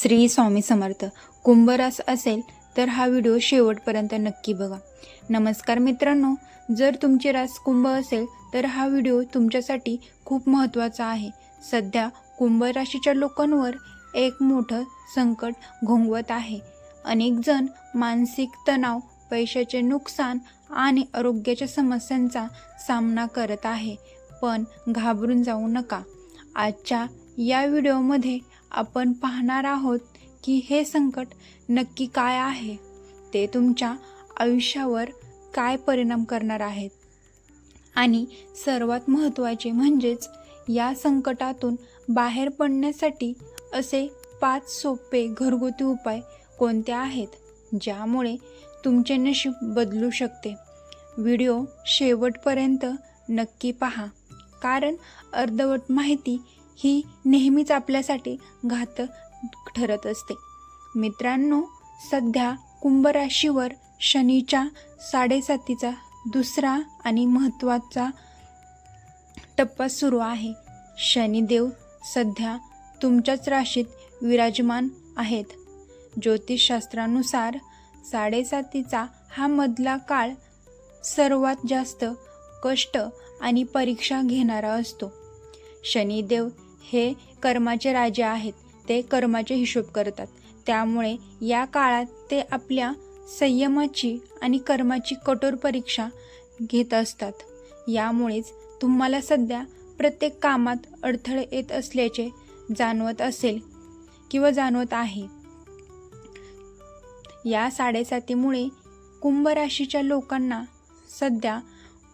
श्री स्वामी समर्थ. कुंभ रास असेल तर हा व्हिडिओ शेवटपर्यंत नक्की बघा. नमस्कार मित्रांनो, जर तुमची रास कुंभ असेल तर हा व्हिडिओ तुमच्यासाठी खूप महत्त्वाचा आहे. सध्या कुंभ राशीच्या लोकांवर एक मोठं संकट घोंघवत आहे. अनेक जण मानसिक तणाव, पैशाचे नुकसान आणि आरोग्याच्या समस्यांचा सामना करत आहे. पण घाबरून जाऊ नका. आजच्या या व्हिडिओमध्ये आपण पाहणार आहोत की हे संकट नक्की काय आहे, ते तुमच्या आयुष्यावर काय परिणाम करणार आहेत आणि सर्वात महत्त्वाचे म्हणजेच या संकटातून बाहेर पडण्यासाठी असे 5 सोपे घरगुती उपाय कोणते आहेत ज्यामुळे तुमचे नशीब बदलू शकते. व्हिडिओ शेवटपर्यंत नक्की पहा, कारण अर्धवट माहिती ही नेहमीच आपल्यासाठी घातक ठरत असते. मित्रांनो, सध्या कुंभ राशीवर शनीच्या 7.5चा दुसरा आणि महत्त्वाचा टप्पा सुरू आहे. शनिदेव सध्या तुमच्याच राशीत विराजमान आहेत. ज्योतिषशास्त्रानुसार 7.5चा हा मधला काळ सर्वात जास्त कष्ट आणि परीक्षा घेणारा असतो. शनिदेव हे कर्माचे राजे आहेत. ते कर्माचे हिशोब करतात. त्यामुळे या काळात ते आपल्या संयमाची आणि कर्माची कठोर परीक्षा घेत असतात. यामुळेच तुम्हाला सध्या प्रत्येक कामात अडथळे येत असल्याचे जाणवत असेल किंवा जाणवत आहे. या 7.5मुळे कुंभ राशीच्या लोकांना सध्या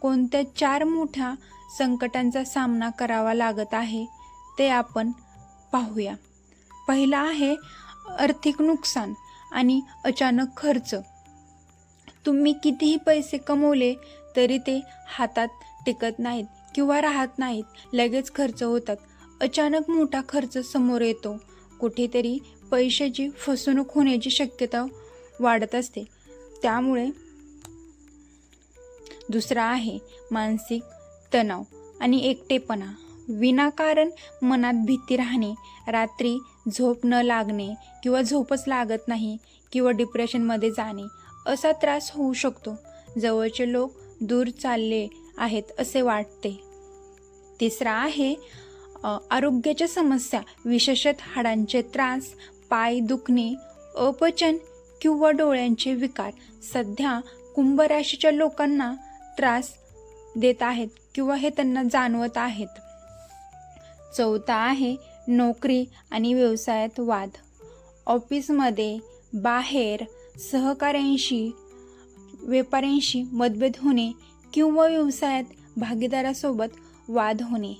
कोणत्या 4 मोठ्या संकटांचा सामना करावा लागत आहे ते आपण पाहूया. पहिला आहे आर्थिक नुकसान आणि अचानक खर्च. तुम्ही कितीही पैसे कमवले तरी ते हातात टिकत नाहीत किंवा राहत नाहीत, लगेच खर्च होतात. अचानक मोठा खर्च समोर येतो. कुठेतरी पैशाची फसवणूक होण्याची शक्यता वाढत असते. त्यामुळे दुसरा आहे मानसिक तणाव आणि एकटेपणा. विनाकारण मनात भीती राहणे, रात्री झोप न लागणे किंवा झोपच लागत नाही किंवा डिप्रेशनमध्ये जाणे असा त्रास होऊ शकतो. जवळचे लोक दूर चालले आहेत असे वाटते. तिसरा आहे आरोग्याच्या समस्या, विशेषतः हाडांचे त्रास, पाय दुखणे, अपचन किंवा डोळ्यांचे विकार सध्या कुंभ राशीच्या लोकांना त्रास देत आहेत किंवा हे त्यांना जाणवत आहेत. चौथा आहे नोकरी आणि व्यवसायात वाद. ऑफिसमध्ये, बाहेर सहकाऱ्यांशी, व्यापाऱ्यांशी मतभेद होणे किंवा व्यवसायात भागीदारासोबत वाद होणे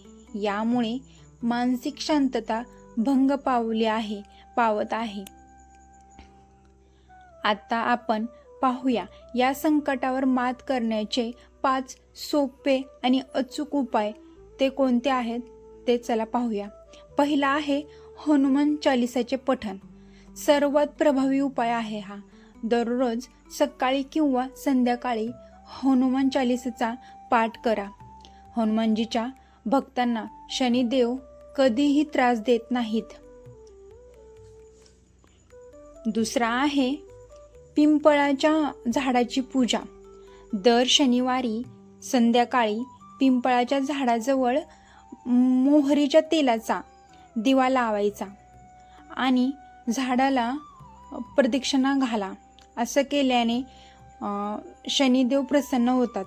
यामुळे मानसिक शांतता भंग पावत आहे. आता आपण पाहूया या संकटावर मात करण्याचे 5 सोपे आणि अचूक उपाय ते कोणते आहेत ते चला पाहूया. पहिला आहे हनुमान चालिसाचे पठण. सर्वात प्रभावी उपाय आहे हा. दररोज सकाळी किंवा संध्याकाळी हनुमान चालिसाचा पाठ करा. हनुमानजीच्या भक्तांना शनिदेव कधीही त्रास देत नाहीत. दुसरा आहे पिंपळाच्या झाडाची पूजा. दर शनिवारी संध्याकाळी पिंपळाच्या झाडाजवळ मोहरीच्या तेलाचा दिवा लावायचा आणि झाडाला प्रदक्षिणा घाला. असं केल्याने शनिदेव प्रसन्न होतात.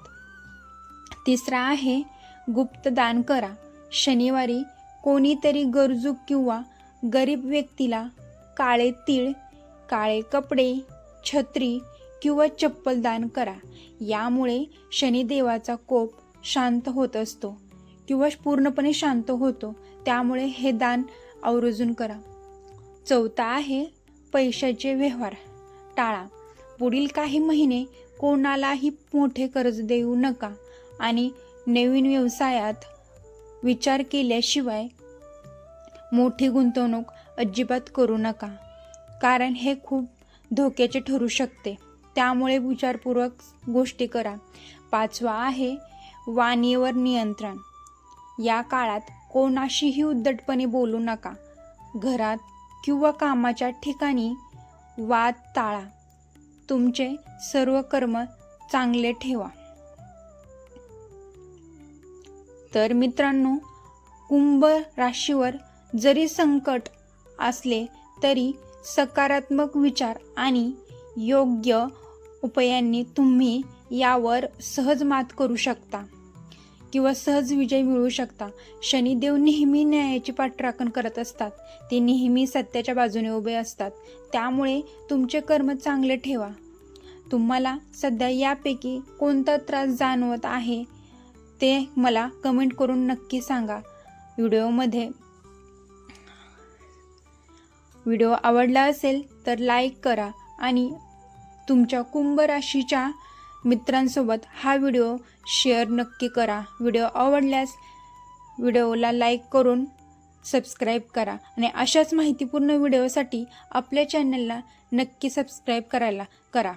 तिसरा आहे गुप्त दान करा. शनिवारी कोणीतरी गरजू किंवा गरीब व्यक्तीला काळे तीळ, काळे कपडे, छत्री किंवा चप्पल दान करा. यामुळे शनिदेवाचा कोप शांत होत असतो किंवा पूर्णपणे शांत होतो. त्यामुळे हे दान आवर्जून करा. चौथा आहे पैशाचे व्यवहार टाळा. पुढील काही महिने कोणालाही मोठे कर्ज देऊ नका आणि नवीन व्यवसायात विचार केल्याशिवाय मोठी गुंतवणूक अजिबात करू नका, कारण हे खूप धोक्याचे ठरू शकते. त्यामुळे विचारपूर्वक गोष्टी करा. 5वा आहे वाणीवर नियंत्रण. या काळात कोणाशीही उद्धटपणे बोलू नका. घरात किंवा कामाच्या ठिकाणी वाद टाळा. तुमचे सर्व कर्म चांगले ठेवा. तर मित्रांनो, कुंभ राशीवर जरी संकट असले तरी सकारात्मक विचार आणि योग्य उपायांनी तुम्ही यावर सहज मात करू शकता किंवा सहज विजय मिळवू शकता. शनिदेव नेहमी न्यायाची पाठराखण करत असतात. ते नेहमी सत्याच्या बाजूने उभे असतात. त्यामुळे तुमचे कर्म चांगले ठेवा. तुम्हाला सध्या यापैकी कोणता त्रास जाणवत आहे ते मला कमेंट करून नक्की सांगा. व्हिडिओ आवडला असेल तर लाईक करा आणि तुमच्या कुंभ राशीच्या मित्रांसोबत हा व्हिडिओ शेअर नक्की करा. व्हिडिओ आवडल्यास व्हिडिओला लाईक करून सबस्क्राईब करा आणि अशाच माहितीपूर्ण व्हिडिओसाठी आपल्या चॅनलला नक्की सबस्क्राईब करा.